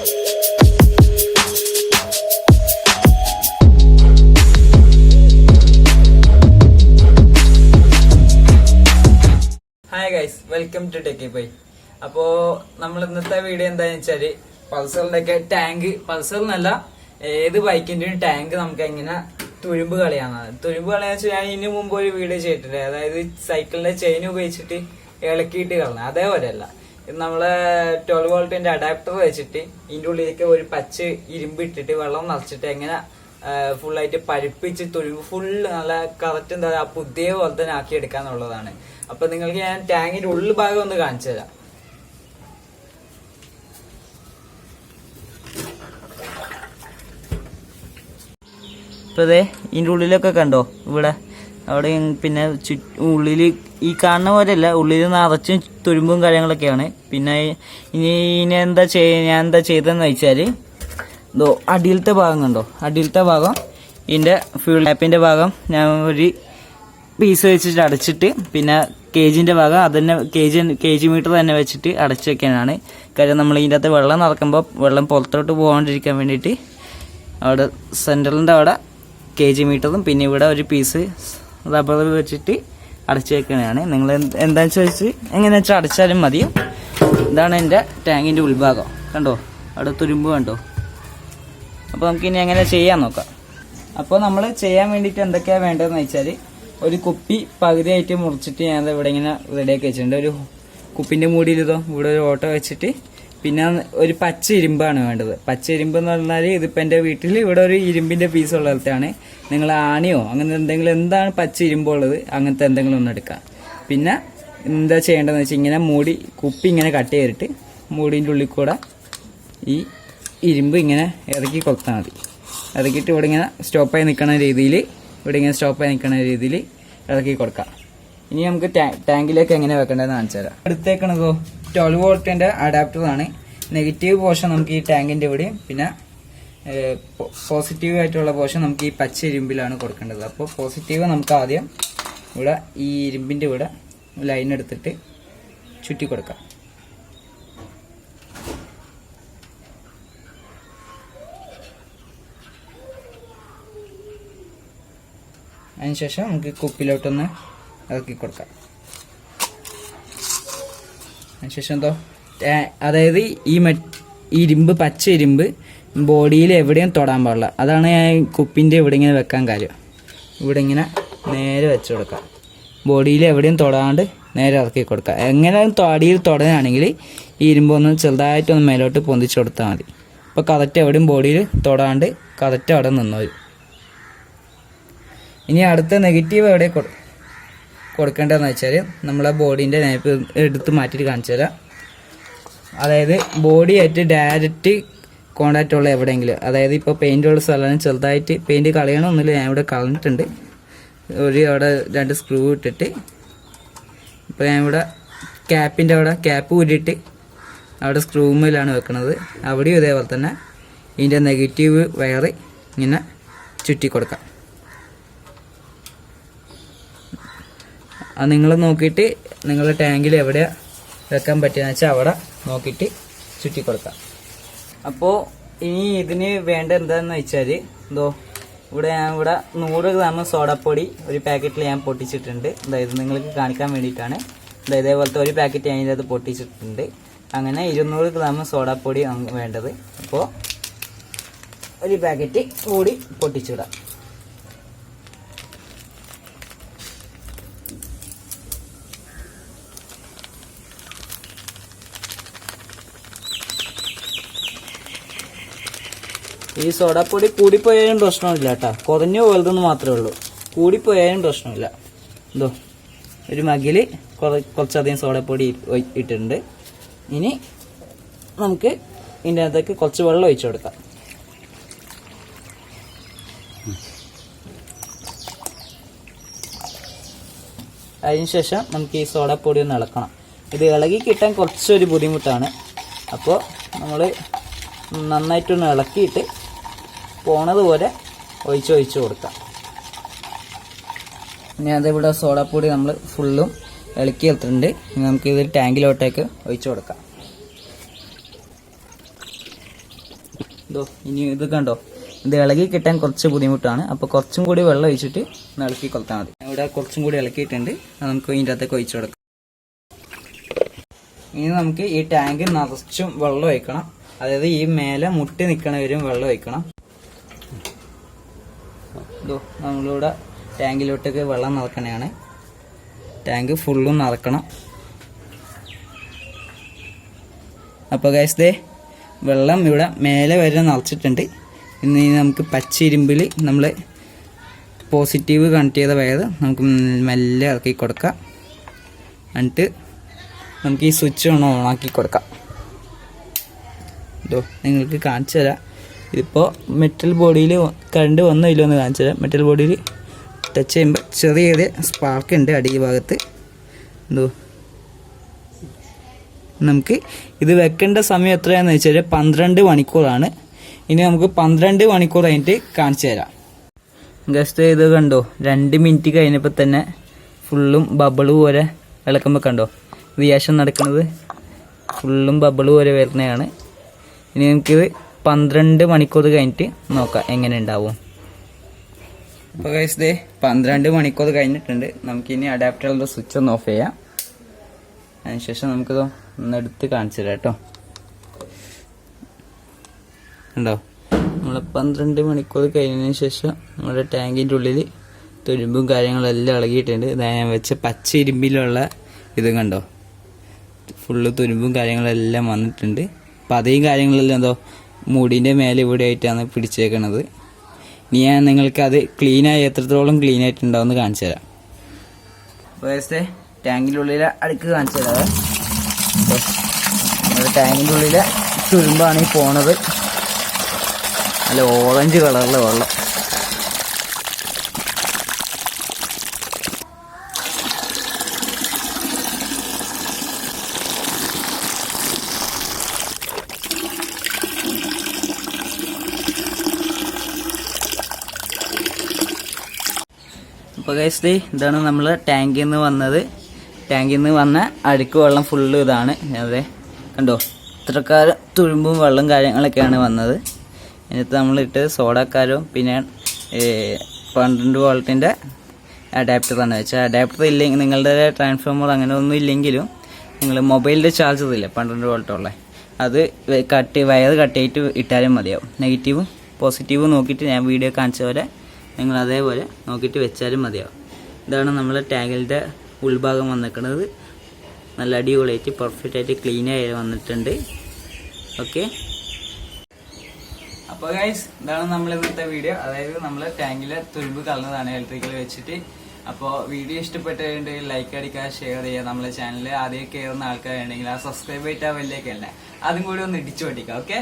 Hi guys, welcome to TECHIBOY. അപ്പോൾ നമ്മൾ ഇന്നത്തെ വീഡിയോ എന്താണെന്ന് വെച്ചാൽ പൾസറിന്റെ ടാങ്ക്, പൾസറിനല്ല ഏത് ബൈക്കിന്റെയും ടാങ്ക് നമുക്ക് എങ്ങനെ തുരുമ്പ് കളയാന്നാണ്. തുരുമ്പ് കളയാന്ന് വെച്ചാൽ ഞാൻ ഇതിനു മുമ്പ് ഒരു വീഡിയോ ചെയ്തിട്ടുണ്ട്. അതായത് സൈക്കിളിന്റെ ചെയിൻ ഉപയോഗിച്ചിട്ട് ഇളക്കിയിട്ട് കളഞ്ഞത്. അതേപോലെയല്ല, ഇത് നമ്മളെ 12 വോൾട്ടിന്റെ അഡാപ്റ്റർ വെച്ചിട്ട് ഇതിന്റെ ഉള്ളിലേക്ക് ഒരു പച്ച ഇരുമ്പ് ഇട്ടിട്ട് വെള്ളം നിറച്ചിട്ട് എങ്ങനെ ഫുള്ളായിട്ട് പഴുപ്പിച്ച് തുരുമ്പ് ഫുള്ള് നല്ല കറക്റ്റ് എന്താ പുതിയ പോലെ തന്നെ ആക്കി എടുക്കാന്നുള്ളതാണ്. അപ്പൊ നിങ്ങൾക്ക് ഞാൻ ടാങ്കിന്റെ ഉള്ളിൽ ഭാഗം ഒന്ന് കാണിച്ചു തരാം. ഇപ്പൊ ഇതേ ഇതിന്റെ ഉള്ളിലൊക്കെ കണ്ടോ, ഇവിടെ അവിടെ പിന്നെ ഉള്ളിൽ ഈ കാണുന്ന പോലെയല്ല, ഉള്ളിൽ നിറച്ചും തുരുമ്പും കാര്യങ്ങളൊക്കെയാണ്. പിന്നെ ഇനി ഞാൻ എന്താ ചെയ്തതെന്ന് വെച്ചാല് ഇതോ അടിയിലത്തെ ഭാഗം കണ്ടോ, അടിയിലത്തെ ഭാഗം ഇതിന്റെ ഫ്യൂൾ ടാപ്പിന്റെ ഭാഗം ഞാൻ ഒരു പീസ് വെച്ചിട്ട് അടച്ചിട്ട്, പിന്നെ കേജിന്റെ ഭാഗം അതന്നെ കേജ് മീറ്റർ തന്നെ വെച്ചിട്ട് അടച്ചു വെക്കാനാണ്. കാര്യം നമ്മൾ ഇതിൻ്റെ അകത്ത് വെള്ളം നിറക്കുമ്പോൾ വെള്ളം പുറത്തോട്ട് പോകാണ്ടിരിക്കാൻ വേണ്ടിയിട്ട് അവിടെ സെൻറ്ററിൻ്റെ അവിടെ കേജ് മീറ്ററും പിന്നെ ഇവിടെ ഒരു പീസ് റബ്ബർ വെച്ചിട്ട് അടച്ചു വെക്കുന്നതാണ്. നിങ്ങൾ എന്താണെന്ന് ചോദിച്ച് എങ്ങനെയാ വെച്ചാൽ അടച്ചാലും മതി. ഇതാണ് എൻ്റെ ടാങ്കിൻ്റെ ഉൾഭാഗം കണ്ടോ, അവിടെ തുരുമ്പ് കണ്ടോ. അപ്പോൾ നമുക്കിനി എങ്ങനെ ചെയ്യാൻ നോക്കാം. അപ്പോൾ നമ്മൾ ചെയ്യാൻ വേണ്ടിയിട്ട് എന്തൊക്കെയാണ് വേണ്ടതെന്ന് വെച്ചാൽ, ഒരു കുപ്പി പകുതിയായിട്ട് മുറിച്ചിട്ട് ഞാൻ ഇവിടെ ഇങ്ങനെ റെഡിയാക്കി വെച്ചിട്ടുണ്ട്. ഒരു കുപ്പിൻ്റെ മൂടിയിൽ ഇതോ ഇവിടെ ഒരു ഓട്ട വെച്ചിട്ട്, പിന്നെ ഒരു പച്ച ഇരുമ്പാണ് വേണ്ടത്. പച്ച ഇരുമ്പ് എന്ന് പറഞ്ഞാൽ ഇതിപ്പോൾ എൻ്റെ വീട്ടിൽ ഇവിടെ ഒരു ഇരുമ്പിൻ്റെ പീസ് ഉള്ളതാണ്. നിങ്ങൾ ആണിയോ അങ്ങനെ എന്തെങ്കിലും എന്താണ് പച്ച ഇരുമ്പുള്ളത് അങ്ങനത്തെ എന്തെങ്കിലും ഒന്ന് എടുക്കാം. പിന്നെ എന്താ ചെയ്യേണ്ടതെന്ന് വെച്ചാൽ, ഇങ്ങനെ മൂടി കുപ്പി ഇങ്ങനെ കട്ട് ചെയ്തിട്ട് മൂടിൻ്റെ ഉള്ളിൽ കൂടെ ഈ ഇരുമ്പ് ഇങ്ങനെ ഇറക്കി കൊത്താൽ മതി. ഇറക്കിയിട്ട് ഇവിടെ ഇങ്ങനെ സ്റ്റോപ്പായി നിൽക്കുന്ന രീതിയിൽ ഇറക്കി കൊടുക്കാം. ഇനി നമുക്ക് ടാങ്കിലേക്ക് എങ്ങനെ വെക്കേണ്ടതെന്ന് കാണിച്ചു തരാം. എടുത്തേക്കണതോ 12 വോൾട്ടിന്റെ അഡാപ്റ്ററാണ്. നെഗറ്റീവ് പോർഷൻ നമുക്ക് ഈ ടാങ്കിന്റെ ഇവിടെയും, പിന്നെ പോസിറ്റീവ് ആയിട്ടുള്ള പോർഷൻ നമുക്ക് ഈ പച്ച ഇരുമ്പിലാണ് കൊടുക്കേണ്ടത്. അപ്പോൾ പോസിറ്റീവ് നമുക്ക് ആദ്യം ഇവിടെ ഈ ഇരുമ്പിന്റെ ഇവിടെ ലൈൻ എടുത്തിട്ട് ചുറ്റി കൊടുക്കാം. അതിനുശേഷം നമുക്ക് കുപ്പിയിലോട്ടൊന്ന് ഇറക്കി കൊടുക്കാം. അതിനുശേഷം എന്തോ അതായത് ഈ ഇരുമ്പ് പച്ച ഇരുമ്പ് ബോഡിയിൽ എവിടെയും തൊടാൻ പാടില്ല. അതാണ് ഞാൻ കുപ്പിൻ്റെ ഇവിടെ ഇങ്ങനെ വെക്കാൻ കാര്യം. ഇവിടെ ഇങ്ങനെ നേരെ വെച്ച് കൊടുക്കാം. ബോഡിയിൽ എവിടെയും തൊടാണ്ട് നേരെ ഇറക്കി കൊടുക്കാം. എങ്ങനെ അടിയിൽ തൊടാനാണെങ്കിൽ ഈ ഇരുമ്പൊന്ന് ചെറുതായിട്ടൊന്ന് മേലോട്ട് പൊന്തിച്ച് കൊടുത്താൽ മതി. അപ്പോൾ കറക്റ്റ് എവിടെയും ബോഡിയിൽ തൊടാണ്ട് കറക്റ്റ് അവിടെ നിന്ന് വരും. ഇനി അടുത്ത നെഗറ്റീവ് എവിടെ കൊടുക്കേണ്ടതെന്ന് വെച്ചാൽ, നമ്മളെ ബോഡീൻ്റെ നൈപ്പ് എടുത്ത് മാറ്റിയിട്ട് കാണിച്ചു തരാം. അതായത് ബോഡിയായിട്ട് ഡയറക്റ്റ് കോണ്ടാക്റ്റ് ഉള്ള എവിടെയെങ്കിലും, അതായത് ഇപ്പോൾ പെയിൻ്റ് ഉള്ള സ്ഥലം ചെറുതായിട്ട് പെയിൻറ്റ് കളയണമെന്നില്ല, ഞാൻ ഇവിടെ കളഞ്ഞിട്ടുണ്ട്. അവിടെ 2 സ്ക്രൂ ഇട്ടിട്ട് ഇപ്പോൾ ഞാൻ ഇവിടെ ക്യാപ്പിൻ്റെ അവിടെ ക്യാപ്പ് ഊരിയിട്ട് അവിടെ സ്ക്രൂമിലാണ് വെക്കുന്നത്. അവിടെയും ഇതേപോലെ തന്നെ ഇതിൻ്റെ നെഗറ്റീവ് വയർ ഇങ്ങനെ ചുറ്റി കൊടുക്കാം. അത് നിങ്ങൾ നോക്കിയിട്ട് നിങ്ങളുടെ ടാങ്കിൽ എവിടെ വെക്കാൻ പറ്റുകയെന്ന് വെച്ചാൽ അവിടെ നോക്കിയിട്ട് ചുറ്റി കൊടുക്കാം. അപ്പോൾ ഇനി ഇതിന് വേണ്ട എന്താണെന്ന് വെച്ചാൽ, ഇവിടെ ഞാൻ 100 ഗ്രാം സോഡാപ്പൊടി ഒരു പാക്കറ്റിൽ ഞാൻ പൊട്ടിച്ചിട്ടുണ്ട്. അതായത് നിങ്ങൾക്ക് കാണിക്കാൻ വേണ്ടിയിട്ടാണ്. ഇതേപോലത്തെ ഒരു പാക്കറ്റ് ഞാൻ ഇതിനകത്ത് പൊട്ടിച്ചിട്ടുണ്ട്. അങ്ങനെ 200 ഗ്രാം സോഡാപ്പൊടി വേണ്ടത്. അപ്പോൾ ഒരു പാക്കറ്റ് കൂടി പൊട്ടിച്ചിടാം. ഈ സോഡാപ്പൊടി കൂടിപ്പോയാലും പ്രശ്നമില്ല കേട്ടോ, കുറഞ്ഞു പോലതെന്ന് മാത്രമേ ഉള്ളൂ. കൂടിപ്പോയാലും പ്രശ്നമില്ല. ഒരു മഗ്ഗിൽ കുറച്ചധികം സോഡാപ്പൊടി ഇട്ടിട്ടുണ്ട്. ഇനി നമുക്ക് ഇതിൻ്റെ അകത്തേക്ക് കുറച്ച് വെള്ളം ഒഴിച്ചു കൊടുക്കാം. അതിനുശേഷം നമുക്ക് ഈ സോഡാപ്പൊടി ഒന്ന് ഇളക്കണം. ഇത് ഇളകി കിട്ടാൻ കുറച്ചൊരു ബുദ്ധിമുട്ടാണ്. അപ്പോൾ നമ്മൾ നന്നായിട്ടൊന്ന് ഇളക്കിയിട്ട് പോണതുപോലെ ഒഴിച്ച് കൊടുക്കാം. ഇനി അതിവിടെ സോഡാപ്പൊടി നമ്മൾ ഫുള്ളും ഇളക്കി എടുത്തിട്ടുണ്ട്. ഇനി നമുക്കിത് ടാങ്കിലോട്ടേക്ക് ഒഴിച്ചു കൊടുക്കാം. ഇനി ഇത് കണ്ടോ, ഇത് ഇളകി കിട്ടാൻ കുറച്ച് ബുദ്ധിമുട്ടാണ്. അപ്പോൾ കുറച്ചും കൂടി വെള്ളം ഒഴിച്ചിട്ട് ഇളക്കി കൊടുത്താൽ മതി. ഇവിടെ കുറച്ചും കൂടി ഇളക്കിയിട്ടുണ്ട്, അത് നമുക്ക് ഇതിൻ്റെ അകത്തേക്ക് ഒഴിച്ചു കൊടുക്കാം. ഇനി നമുക്ക് ഈ ടാങ്ക് നിറച്ചും വെള്ളം ഒഴിക്കണം. അതായത് ഈ മേലെ മുട്ടി നിൽക്കണവരും വെള്ളം ഒഴിക്കണം. നമ്മളിവിടെ ടാങ്കിലോട്ടേക്ക് വെള്ളം നിറക്കണതാണ്. ടാങ്ക് ഫുള്ളും നിറക്കണം. അപ്പോൾ ഗൈസ് ദേ വെള്ളം ഇവിടെ മേലെ വരെ നിറച്ചിട്ടുണ്ട്. ഇനി നമുക്ക് പച്ച ഇരുമ്പിൽ നമ്മൾ പോസിറ്റീവ് കണക്ട് ചെയ്ത വയർ നമുക്ക് മെല്ലെ ഇറക്കി കൊടുക്കാം. എന്നിട്ട് നമുക്ക് ഈ സ്വിച്ച് ഒന്ന് ഓണാക്കി കൊടുക്കാം. നിങ്ങൾക്ക് കാണിച്ചു തരാം. ഇതിപ്പോൾ മെറ്റൽ ബോഡിയിൽ കറണ്ട് വന്നോ ഇല്ലോ എന്ന് കാണിച്ചു തരാം. മെറ്റൽ ബോഡിയിൽ ടച്ച് ചെയ്യുമ്പോൾ ചെറിയ സ്പാർക്ക് ഉണ്ട് അടി ഭാഗത്ത്. നമുക്ക് ഇത് വെക്കേണ്ട സമയം എത്രയാണെന്ന് വെച്ചാൽ 12 മണിക്കൂറാണ്. ഇനി നമുക്ക് 12 മണിക്കൂർ കഴിഞ്ഞിട്ട് കാണിച്ചു തരാം. ജസ്റ്റ് ഇത് കണ്ടോ, 2 മിനിറ്റ് കഴിഞ്ഞപ്പോൾ തന്നെ ഫുള്ളും ബബിള് പോലെ ഇളക്കുമ്പോൾ കണ്ടോ റിയാക്ഷൻ നടക്കുന്നത്, ഫുള്ളും ബബിള് പോലെ വരുന്നതാണ്. ഇനി നമുക്കിത് 12 മണിക്കൂർ കഴിഞ്ഞിട്ട് നോക്കാം എങ്ങനെ ഉണ്ടാവും. അപ്പോൾ ഗൈസ് ദേ 12 മണിക്കൂർ കഴിഞ്ഞിട്ടുണ്ട്. നമുക്കിനി അഡാപ്റ്ററിൻ്റെ സ്വിച്ച് ഒന്ന് ഓഫ് ചെയ്യാം. അതിനുശേഷം നമുക്കിത് ഒന്നെടുത്ത് കാണിച്ചു തരാം കേട്ടോ. ഉണ്ടോ, നമ്മൾ 12 മണിക്കൂർ കഴിഞ്ഞതിന് ശേഷം നമ്മുടെ ടാങ്കിൻ്റെ ഉള്ളിൽ തുരുമ്പും കാര്യങ്ങളെല്ലാം ഇളകിയിട്ടുണ്ട്. ഞാൻ വെച്ച പച്ച ഇരുമ്പിലുള്ള ഇത് കണ്ടോ, ഫുള്ള് തുരുമ്പും കാര്യങ്ങളെല്ലാം വന്നിട്ടുണ്ട്. അപ്പം അതേ കാര്യങ്ങളെല്ലാം എന്തോ മൂടിൻ്റെ മേലെ ഇവിടെ ആയിട്ടാണ് പിടിച്ചേക്കണത്. ഇനി ഞാൻ നിങ്ങൾക്ക് അത് ക്ലീനായി എത്രത്തോളം ക്ലീൻ ആയിട്ടുണ്ടാവുമെന്ന് കാണിച്ചു തരാം. വേസ്റ്റ് ടാങ്കിൻ്റെ ഉള്ളിലെ അടുക്ക് കാണിച്ചു തരാം. ടാങ്കിൻ്റെ ഉള്ളിലെ തുരുമ്പാണ് ഈ പോണത്. നല്ല ഓറഞ്ച് കളറിലെ വെള്ളം. അപ്പോൾ ഗൈസ് ഇതാണ് നമ്മൾ ടാങ്കിൽ നിന്ന് വന്നത്. ടാങ്കിൽ നിന്ന് വന്ന അഴുക്ക് വെള്ളം ഫുള്ള് ഇതാണ്. അതെ കണ്ടോ, ഇത്രക്കാരം തുരുമ്പും വെള്ളം കാര്യങ്ങളൊക്കെയാണ് വന്നത്. ഇതിനകത്ത് നമ്മളിട്ട് സോഡക്കാരവും പിന്നെ 12 വോൾട്ടിൻ്റെ അഡാപ്റ്ററാണ് വെച്ചാൽ. അഡാപ്റ്റർ ഇല്ലെങ്കിൽ നിങ്ങളുടെ ട്രാൻസ്ഫോമർ അങ്ങനെ ഒന്നും ഇല്ലെങ്കിലും നിങ്ങൾ മൊബൈലിൻ്റെ ചാർജർ ഇല്ല 12 വോൾട്ടുള്ള, അത് വയർ കട്ടിയായിട്ട് ഇട്ടാലും മതിയാവും. നെഗറ്റീവും പോസിറ്റീവും നോക്കിയിട്ട് ഞാൻ വീഡിയോ കാണിച്ച പോലെ നിങ്ങൾ അതേപോലെ നോക്കിയിട്ട് വെച്ചാലും മതിയാവും. ഇതാണ് നമ്മൾ ടാങ്കിൻ്റെ ഉൾഭാഗം വന്നിരിക്കുന്നത്. നല്ല അടിപൊളിയായിട്ട് പെർഫെക്റ്റായിട്ട് ക്ലീനായി വന്നിട്ടുണ്ട്. ഓക്കെ, അപ്പോൾ ഗൈസ് ഇതാണ് നമ്മൾ ഇന്നത്തെ വീഡിയോ. അതായത് നമ്മൾ ടാങ്കിലെ തുരുമ്പ് കളഞ്ഞതാണ് ഇലക്ട്രിക്കൽ വെച്ചിട്ട്. അപ്പോൾ വീഡിയോ ഇഷ്ടപ്പെട്ടിട്ടുണ്ടെങ്കിൽ ലൈക്ക് അടിക്കുക, ഷെയർ ചെയ്യുക. നമ്മളെ ചാനൽ ആദ്യം കയറുന്ന ആൾക്കാരുണ്ടെങ്കിൽ ആ സബ്സ്ക്രൈബ് ചെയ്തിട്ട് വലിയൊക്കെ അല്ലേ അതും കൂടി ഒന്ന് ഇടിച്ചു പൊട്ടിക്കുക. ഓക്കെ.